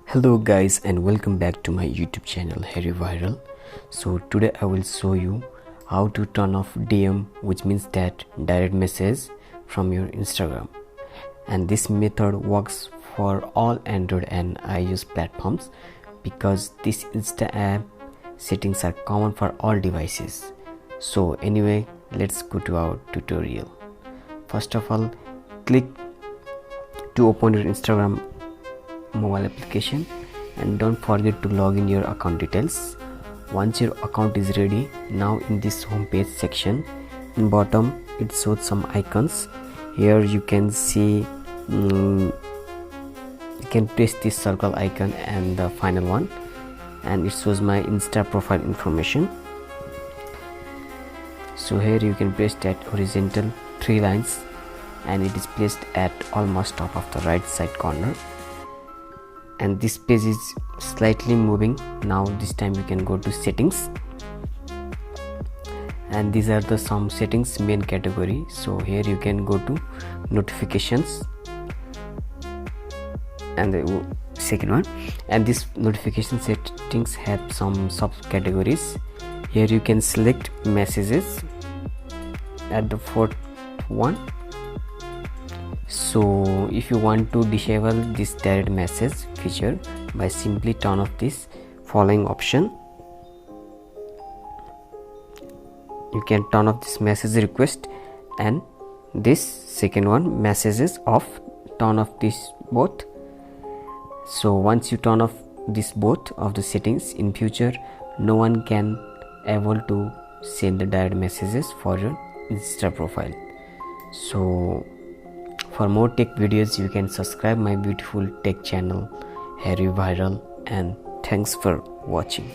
Hello guys and welcome back to my YouTube channel Harry Viral. So today I will show you how to turn off DM, which means that direct message from your Instagram, and this method works for all Android and iOS platforms because this Insta app settings are common for all devices. So anyway, let's go to our tutorial. First of all, click to open your Instagram mobile application and don't forget to log in your account details. Once your account is ready, now in this home page section, in bottom it shows some icons. Here you can see you can press this circle icon and the final one, and it shows my Insta profile information. So here you can press that horizontal 3 lines and it is placed at almost top of the right side corner, and this page is slightly moving. Now this time you can go to settings, and these are the some settings main category. So here you can go to notifications and the second one, and this notification settings have some subcategories. Here you can select messages at the fourth one. So if you want to disable this direct message feature, by simply turn off this following option. You can turn off this message request and this second one, messages off. Turn off this both. So once you turn off this both of the settings, in future no one can able to send the direct messages for your Insta profile. So for more tech videos, you can subscribe my beautiful tech channel Harry Viral, and thanks for watching.